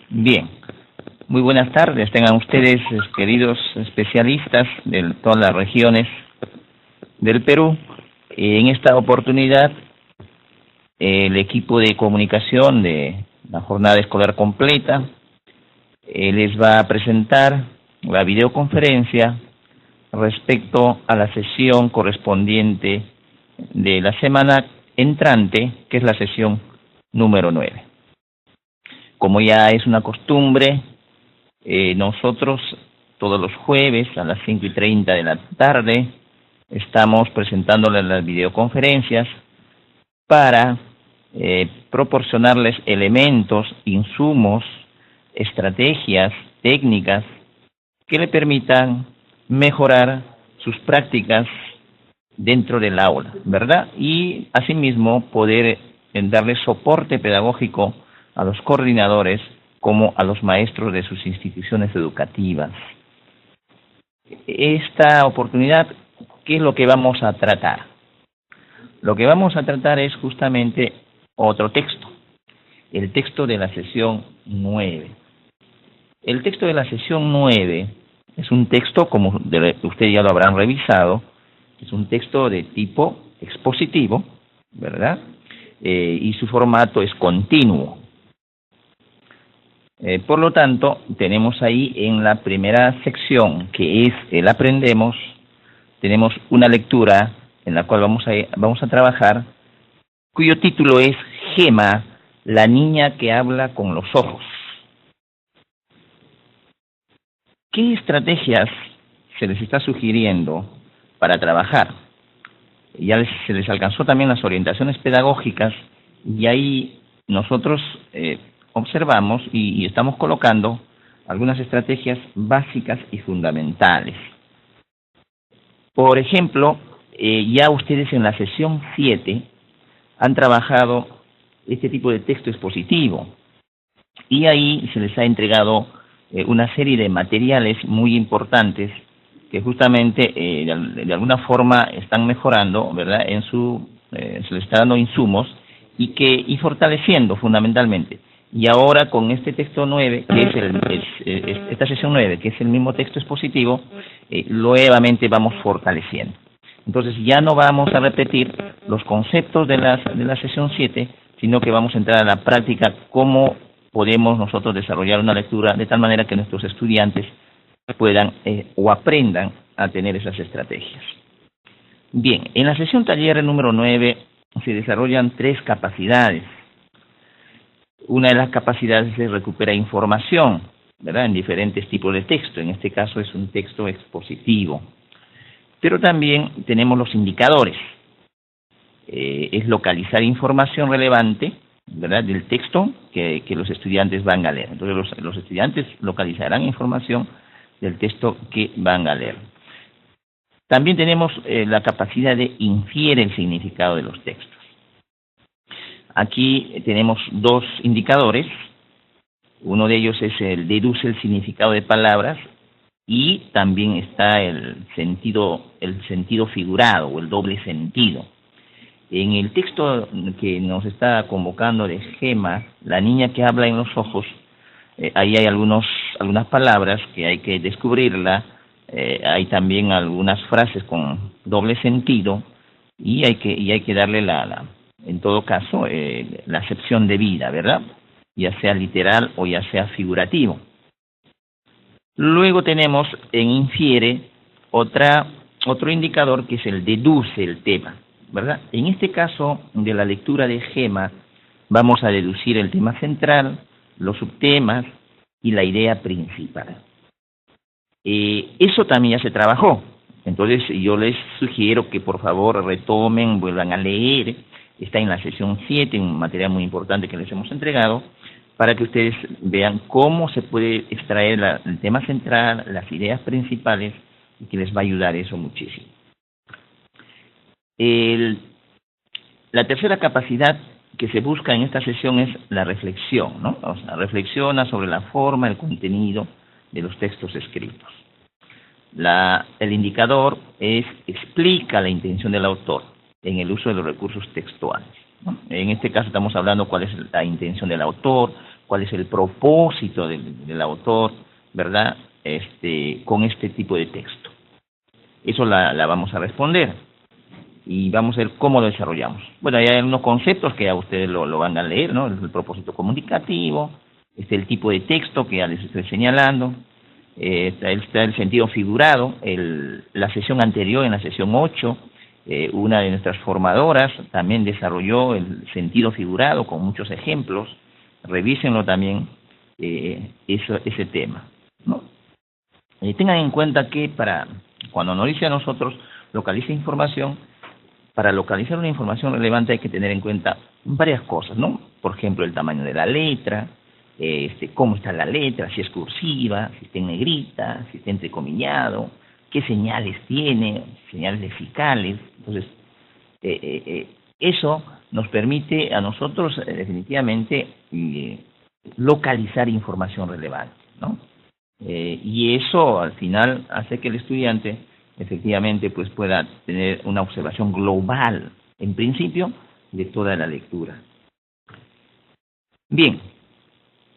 Bien, muy buenas tardes. Tengan ustedes, queridos especialistas de todas las regiones del Perú. En esta oportunidad, el equipo de comunicación de la jornada escolar completa les va a presentar la videoconferencia respecto a la sesión correspondiente de la semana entrante, que es la sesión número 9. Como ya es una costumbre, nosotros todos los jueves a las 5:30 de la tarde estamos presentándoles las videoconferencias para proporcionarles elementos, insumos, estrategias, técnicas que le permitan mejorar sus prácticas dentro del aula, ¿verdad? Y asimismo poder darle soporte pedagógico a los coordinadores como a los maestros de sus instituciones educativas. Esta oportunidad, ¿qué es lo que vamos a tratar? Lo que vamos a tratar es justamente otro texto, el texto de la sesión 9. El texto de la sesión 9 es un texto, como ustedes ya lo habrán revisado, es un texto de tipo expositivo, ¿verdad? Y su formato es continuo. Por lo tanto, tenemos ahí en la primera sección, que es el aprendemos, tenemos una lectura en la cual vamos a trabajar, cuyo título es Gema, la niña que habla con los ojos. ¿Qué estrategias se les está sugiriendo para trabajar? Ya se les alcanzó también las orientaciones pedagógicas y ahí nosotros observamos y estamos colocando algunas estrategias básicas y fundamentales. Por ejemplo, ya ustedes en la sesión 7 han trabajado este tipo de texto expositivo y ahí se les ha entregado una serie de materiales muy importantes que justamente de alguna forma están mejorando, ¿verdad? Se les está dando insumos y fortaleciendo fundamentalmente. Y ahora con este texto 9, que es esta sesión 9, que es el mismo texto expositivo, nuevamente vamos fortaleciendo. Entonces ya no vamos a repetir los conceptos de la sesión 7, sino que vamos a entrar a la práctica cómo podemos nosotros desarrollar una lectura de tal manera que nuestros estudiantes puedan o aprendan a tener esas estrategias. Bien, en la sesión taller número 9 se desarrollan 3 capacidades. Una de las capacidades es recuperar información, ¿verdad? En diferentes tipos de texto. En este caso es un texto expositivo. Pero también tenemos los indicadores. Es localizar información relevante, ¿verdad? Del texto que los estudiantes van a leer. Entonces los estudiantes localizarán información del texto que van a leer. También tenemos la capacidad de infiere el significado de los textos. Aquí tenemos 2 indicadores. Uno de ellos es el deduce el significado de palabras y también está el sentido figurado o el doble sentido. En el texto que nos está convocando de Gema, la niña que habla en los ojos, ahí hay algunas palabras que hay que descubrirla, hay también algunas frases con doble sentido y hay que darle en todo caso, la acepción debida, ¿verdad? Ya sea literal o ya sea figurativo. Luego tenemos en infiere otro indicador que es el deduce el tema, ¿verdad? En este caso de la lectura de Gema vamos a deducir el tema central, los subtemas y la idea principal. Eso también ya se trabajó. Entonces yo les sugiero que por favor retomen, vuelvan a leer. Está en la sesión 7, un material muy importante que les hemos entregado, para que ustedes vean cómo se puede extraer el tema central, las ideas principales, y que les va a ayudar eso muchísimo. La tercera capacidad que se busca en esta sesión es la reflexión, ¿no? O sea, reflexiona sobre la forma, el contenido de los textos escritos. El indicador explica la intención del autor en el uso de los recursos textuales, ¿no? En este caso estamos hablando cuál es la intención del autor, cuál es el propósito del autor, ¿verdad? Con este tipo de texto. Eso la vamos a responder y vamos a ver cómo lo desarrollamos. Bueno, hay unos conceptos que ya ustedes lo van a leer, ¿no? El propósito comunicativo, el tipo de texto que ya les estoy señalando, está el sentido figurado. La sesión anterior, en la sesión 8, una de nuestras formadoras también desarrolló el sentido figurado con muchos ejemplos. Revísenlo también, ese tema, ¿no? Tengan en cuenta que cuando nos dice a nosotros localiza información, para localizar una información relevante hay que tener en cuenta varias cosas, ¿no? Por ejemplo, el tamaño de la letra, cómo está la letra, si es cursiva, si está en negrita, si está entrecomillado, qué señales tiene, señales lexicales. Entonces, eso nos permite a nosotros definitivamente localizar información relevante, ¿no? Y eso al final hace que el estudiante efectivamente pues pueda tener una observación global, en principio, de toda la lectura. Bien,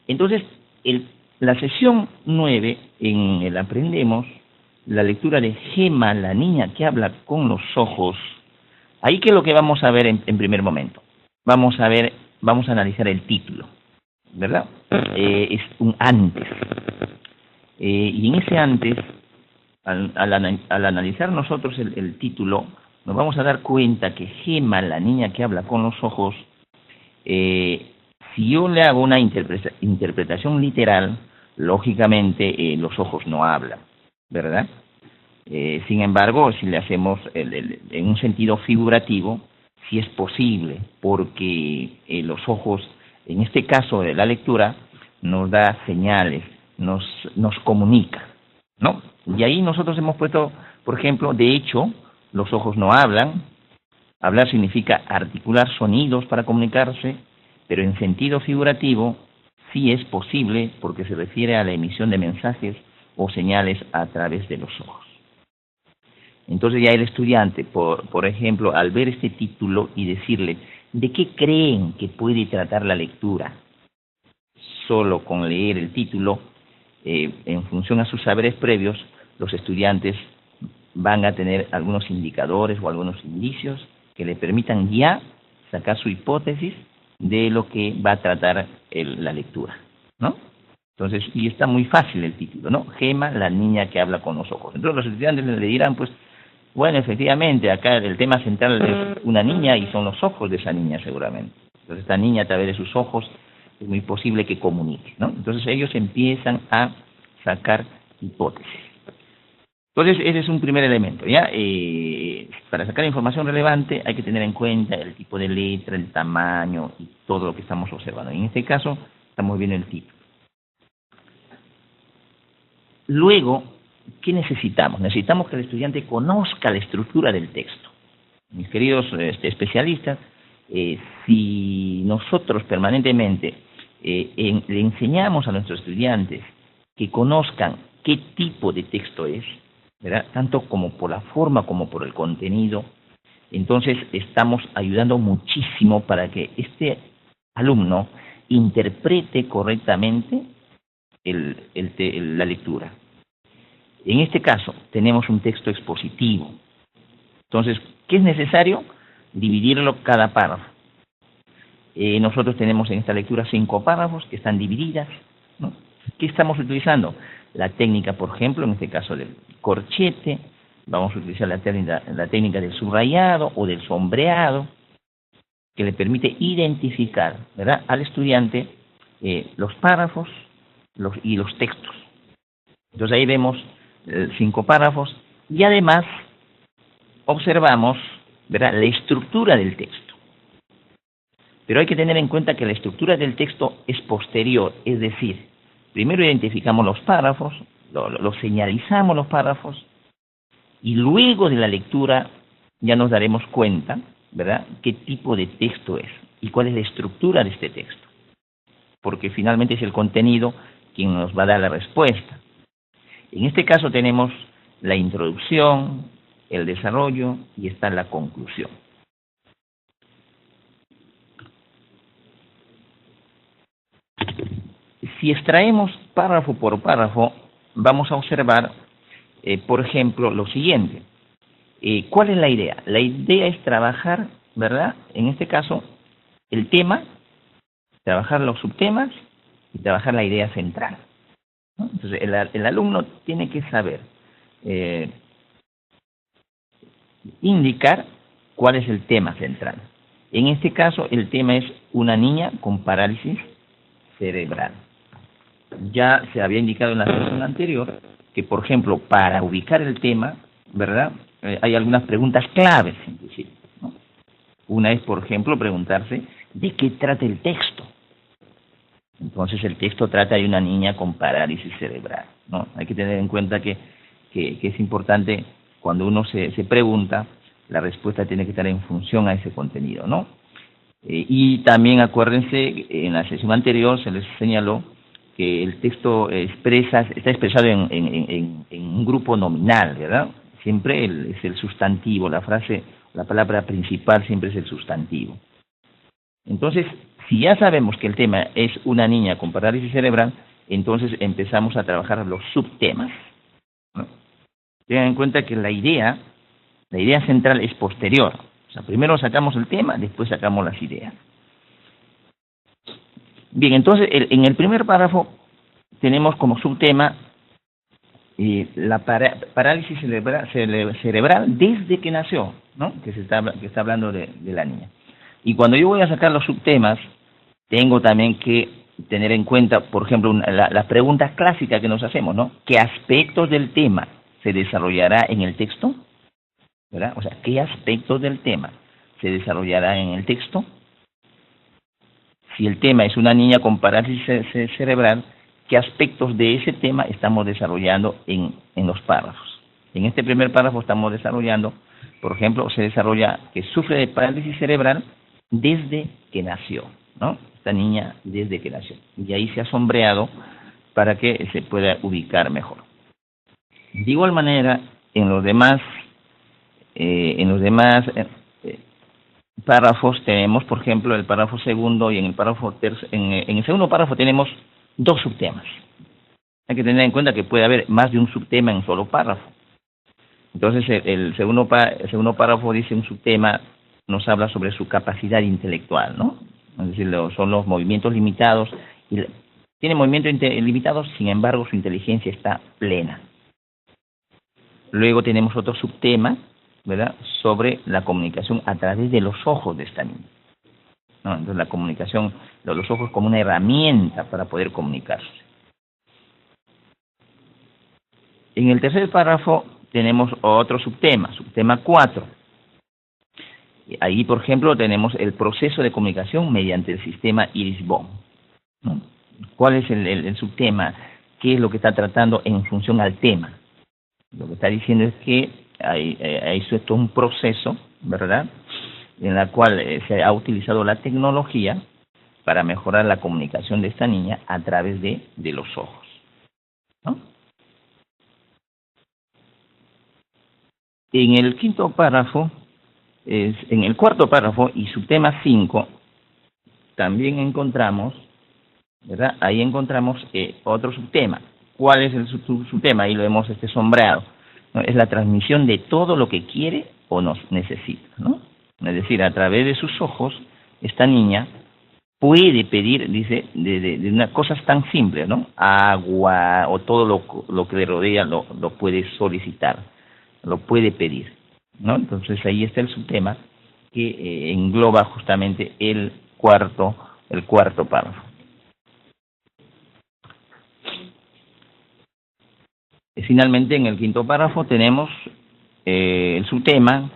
entonces la sesión 9 en el aprendemos la lectura de Gema, la niña que habla con los ojos. Ahí, ¿qué es lo que vamos a ver en primer momento? Vamos a analizar el título, ¿verdad? Es un antes. Y en ese antes, al analizar nosotros el título, nos vamos a dar cuenta que Gema, la niña que habla con los ojos, si yo le hago una interpretación literal, lógicamente los ojos no hablan, ¿verdad? Sin embargo, si le hacemos en un sentido figurativo, sí es posible, porque los ojos, en este caso de la lectura, nos da señales, nos comunica, ¿no? Y ahí nosotros hemos puesto, por ejemplo, de hecho, los ojos no hablan. Hablar significa articular sonidos para comunicarse, pero en sentido figurativo sí es posible porque se refiere a la emisión de mensajes o señales a través de los ojos. Entonces ya el estudiante, por ejemplo, al ver este título y decirle, ¿de qué creen que puede tratar la lectura? Solo con leer el título, en función a sus saberes previos, los estudiantes van a tener algunos indicadores o algunos indicios que le permitan ya sacar su hipótesis de lo que va a tratar la lectura, ¿no? Entonces, y está muy fácil el título, ¿no? Gema, la niña que habla con los ojos. Entonces los estudiantes le dirán, pues, bueno, efectivamente, acá el tema central es una niña y son los ojos de esa niña seguramente. Entonces esta niña, a través de sus ojos, es muy posible que comunique, ¿no? Entonces ellos empiezan a sacar hipótesis. Entonces ese es un primer elemento, ¿ya? Para sacar información relevante hay que tener en cuenta el tipo de letra, el tamaño y todo lo que estamos observando. En este caso estamos viendo el título. Luego, ¿qué necesitamos? Necesitamos que el estudiante conozca la estructura del texto. Mis queridos especialistas, si nosotros permanentemente le enseñamos a nuestros estudiantes que conozcan qué tipo de texto es, ¿verdad? Tanto como por la forma como por el contenido, entonces estamos ayudando muchísimo para que este alumno interprete correctamente la lectura. En este caso tenemos un texto expositivo. Entonces, ¿qué es necesario? Dividirlo cada párrafo. Nosotros tenemos en esta lectura 5 párrafos que están divididas, ¿no? ¿Qué estamos utilizando? La técnica, por ejemplo, en este caso del corchete, vamos a utilizar la técnica del subrayado o del sombreado, que le permite identificar, ¿verdad?, al estudiante los párrafos y los textos. Entonces ahí vemos 5 párrafos y además observamos, ¿verdad?, la estructura del texto. Pero hay que tener en cuenta que la estructura del texto es posterior, es decir, primero identificamos los párrafos, los señalizamos los párrafos, y luego de la lectura ya nos daremos cuenta, ¿verdad?, qué tipo de texto es y cuál es la estructura de este texto. Porque finalmente es el contenido quien nos va a dar la respuesta. En este caso tenemos la introducción, el desarrollo y está la conclusión. Si extraemos párrafo por párrafo, vamos a observar, por ejemplo, lo siguiente. ¿Cuál es la idea? La idea es trabajar, ¿verdad? En este caso, el tema, trabajar los subtemas y trabajar la idea central, ¿no? Entonces, el alumno tiene que saber indicar cuál es el tema central. En este caso, el tema es una niña con parálisis cerebral. Ya se había indicado en la sesión anterior que, por ejemplo, para ubicar el tema, ¿verdad? Hay algunas preguntas claves, inclusive, ¿no? Una es, por ejemplo, preguntarse de qué trata el texto. Entonces, el texto trata de una niña con parálisis cerebral, ¿no? Hay que tener en cuenta que es importante, cuando uno se pregunta, la respuesta tiene que estar en función a ese contenido, ¿no? Y también acuérdense, en la sesión anterior se les señaló que el texto está expresado en un grupo nominal, ¿verdad? Siempre es el sustantivo, la palabra principal siempre es el sustantivo. Entonces, si ya sabemos que el tema es una niña con parálisis cerebral, entonces empezamos a trabajar los subtemas, ¿no? Tengan en cuenta que la idea central es posterior. O sea, primero sacamos el tema, después sacamos las ideas. Bien, entonces, en el primer párrafo tenemos como subtema la parálisis cerebral desde que nació, ¿no? Que está hablando de la niña. Y cuando yo voy a sacar los subtemas, tengo también que tener en cuenta, por ejemplo, las preguntas clásicas que nos hacemos, ¿no? ¿Qué aspectos del tema se desarrollará en el texto? ¿Verdad? O sea, ¿qué aspectos del tema se desarrollará en el texto? Si el tema es una niña con parálisis cerebral, ¿qué aspectos de ese tema estamos desarrollando en los párrafos? En este primer párrafo estamos desarrollando, por ejemplo, se desarrolla que sufre de parálisis cerebral desde que nació, ¿no? Esta niña desde que nació. Y ahí se ha sombreado para que se pueda ubicar mejor. De igual manera, en los demás párrafos tenemos, por ejemplo, el párrafo segundo, y en el párrafo en el segundo párrafo tenemos dos subtemas. Hay que tener en cuenta que puede haber más de un subtema en un solo párrafo. Entonces, el segundo párrafo dice un subtema, nos habla sobre su capacidad intelectual, ¿no? Es decir, son los movimientos limitados. Tiene movimientos limitados, sin embargo, su inteligencia está plena. Luego tenemos otro subtema, ¿verdad?, sobre la comunicación a través de los ojos de esta niña, ¿no? Entonces, la comunicación, los ojos como una herramienta para poder comunicarse. En el tercer párrafo tenemos otro subtema 4. Ahí, por ejemplo, tenemos el proceso de comunicación mediante el sistema Iris-Von, ¿no? ¿Cuál es el subtema? ¿Qué es lo que está tratando en función al tema? Lo que está diciendo es que hay todo un proceso, ¿verdad?, en la cual se ha utilizado la tecnología para mejorar la comunicación de esta niña a través de los ojos, ¿no? En el quinto párrafo, en el cuarto párrafo y subtema 5, también encontramos, ¿verdad?, ahí encontramos otro subtema. ¿Cuál es el subtema? Ahí lo hemos sombreado, ¿no? Es la transmisión de todo lo que quiere o nos necesita, ¿no? Es decir, a través de sus ojos, esta niña puede pedir, dice, de unas cosas tan simples, ¿no? Agua o todo lo que le rodea lo puede solicitar, lo puede pedir, ¿no? Entonces ahí está el subtema que engloba justamente el cuarto párrafo. Finalmente, en el quinto párrafo tenemos el subtema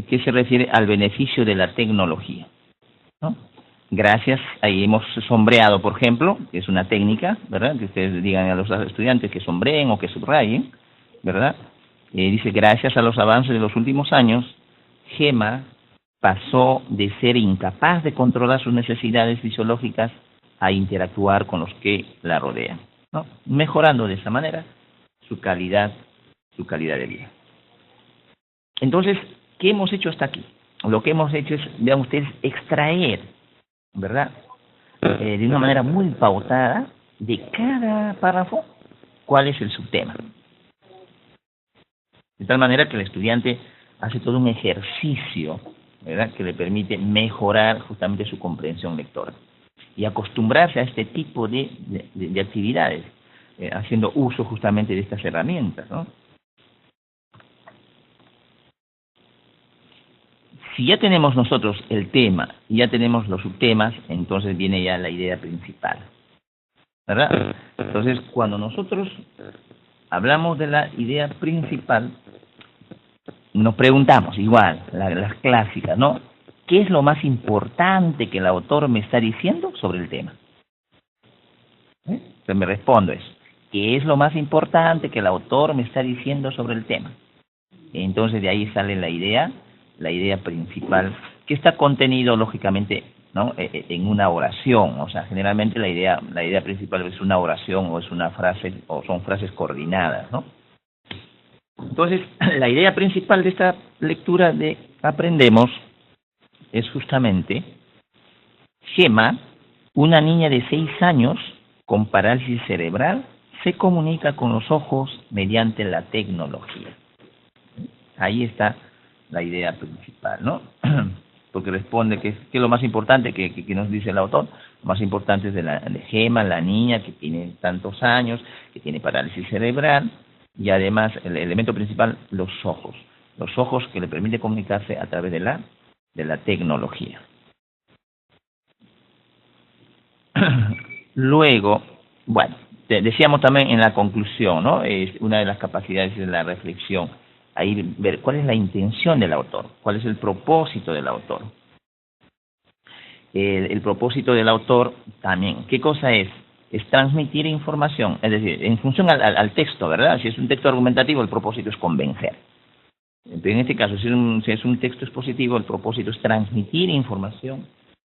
que se refiere al beneficio de la tecnología, ¿no? Gracias, ahí hemos sombreado, por ejemplo, que es una técnica, ¿verdad?, que ustedes digan a los estudiantes que sombreen o que subrayen, ¿verdad? Dice, gracias a los avances de los últimos años, Gemma pasó de ser incapaz de controlar sus necesidades fisiológicas a interactuar con los que la rodean, ¿no?, mejorando de esa manera su calidad de vida. Entonces, ¿qué hemos hecho hasta aquí? Lo que hemos hecho es, vean ustedes, extraer, ¿verdad?, de una manera muy pautada, de cada párrafo cuál es el subtema. De tal manera que el estudiante hace todo un ejercicio, ¿verdad?, que le permite mejorar justamente su comprensión lectora y acostumbrarse a este tipo de actividades, haciendo uso justamente de estas herramientas, ¿no? Si ya tenemos nosotros el tema y ya tenemos los subtemas, entonces viene ya la idea principal, ¿verdad? Entonces, cuando nosotros hablamos de la idea principal, nos preguntamos, igual, las clásicas, ¿no? ¿Qué es lo más importante que el autor me está diciendo sobre el tema? Entonces me respondo eso. ¿Qué es lo más importante que el autor me está diciendo sobre el tema? Entonces de ahí sale la idea principal, que está contenido lógicamente, ¿no?, en una oración. O sea, generalmente la idea principal es una oración o es una frase o son frases coordinadas, ¿no? Entonces, la idea principal de esta lectura de Aprendemos es justamente Gemma, una niña de 6 años con parálisis cerebral, se comunica con los ojos mediante la tecnología. Ahí está la idea principal, ¿no? Porque responde que es lo más importante que nos dice el autor. Lo más importante es de Gemma, la niña que tiene tantos años, que tiene parálisis cerebral, y además el elemento principal, los ojos que le permite comunicarse a través de la tecnología. Luego, bueno, decíamos también en la conclusión, ¿no? Es una de las capacidades de la reflexión. Ahí ver cuál es la intención del autor, cuál es el propósito del autor. El propósito del autor también, ¿qué cosa es? Es transmitir información, es decir, en función al texto, ¿verdad? Si es un texto argumentativo, el propósito es convencer. En este caso, si es un texto expositivo, el propósito es transmitir información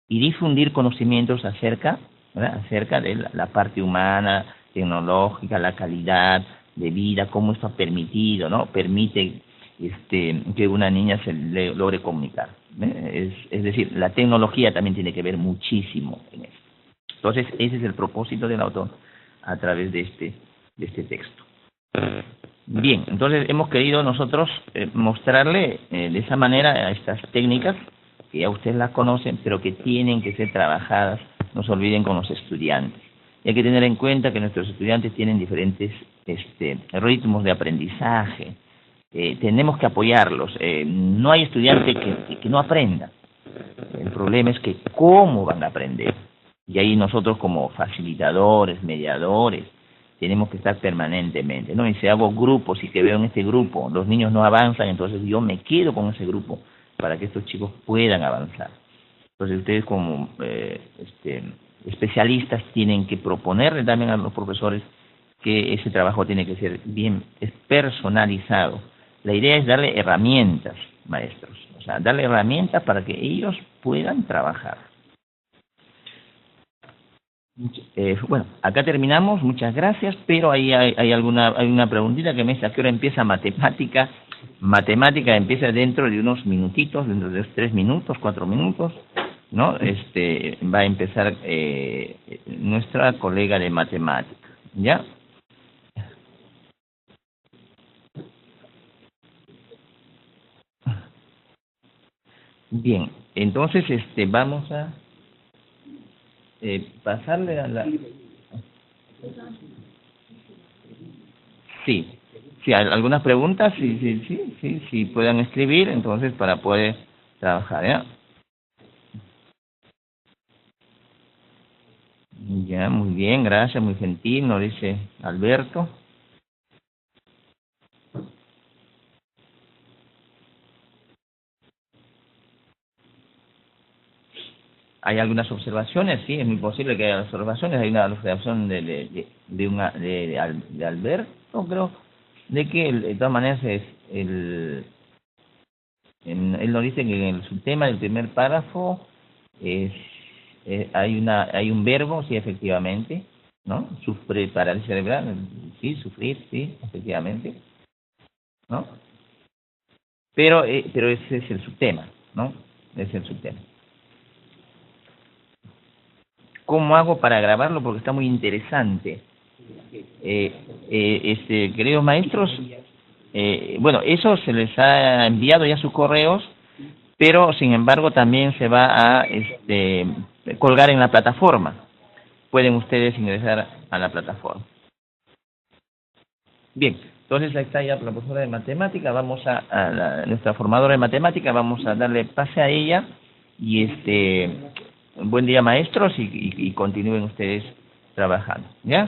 y difundir conocimientos acerca de la parte humana, tecnológica, la calidad de vida, cómo esto ha permitido, ¿no? Permite que una niña se logre comunicar. Es decir, la tecnología también tiene que ver muchísimo en eso. Entonces, ese es el propósito del autor a través de este texto. Bien, entonces hemos querido nosotros mostrarle de esa manera estas técnicas que ya ustedes las conocen, pero que tienen que ser trabajadas, no se olviden, con los estudiantes. Y hay que tener en cuenta que nuestros estudiantes tienen diferentes ritmos de aprendizaje. Tenemos que apoyarlos. No hay estudiante que no aprenda. El problema es que cómo van a aprender. Y ahí nosotros como facilitadores, mediadores, tenemos que estar permanentemente, ¿no? Y si hago grupos y que veo en este grupo los niños no avanzan, entonces yo me quedo con ese grupo para que estos chicos puedan avanzar. Entonces ustedes como especialistas tienen que proponerle también a los profesores que ese trabajo tiene que ser bien personalizado. La idea es darle herramientas, maestros, o sea, darle herramientas para que ellos puedan trabajar. Bueno, acá terminamos, muchas gracias, pero ahí hay una preguntita que me dice: ¿a qué hora empieza matemática? Matemática empieza dentro de unos minutitos, dentro de 3 minutos, 4 minutos, ¿no? Va a empezar nuestra colega de matemática, ¿ya? Bien, entonces vamos a pasarle a la... Sí, sí, algunas preguntas, sí, puedan escribir, entonces, para poder trabajar, ¿ya? Ya, muy bien, gracias, muy gentil, nos dice Alberto. ¿Hay algunas observaciones? Sí, es muy posible que haya observaciones. Hay una observación de Alberto, creo, de que de todas maneras él nos dice que en el subtema del primer párrafo hay un verbo, sí, efectivamente, ¿no? Sufrir, parálisis cerebral, sí, sufrir, sí, efectivamente, ¿no? Pero ese es el subtema, ¿no? Ese es el subtema. cómo hago para grabarlo porque está muy interesante. Queridos maestros, bueno, eso se les ha enviado ya sus correos, pero sin embargo también se va a colgar en la plataforma. Pueden ustedes ingresar a la plataforma. Bien, entonces ahí está ya la profesora de matemática, vamos a nuestra formadora de matemática, vamos a darle pase a ella y buen día maestros y continúen ustedes trabajando, ¿ya?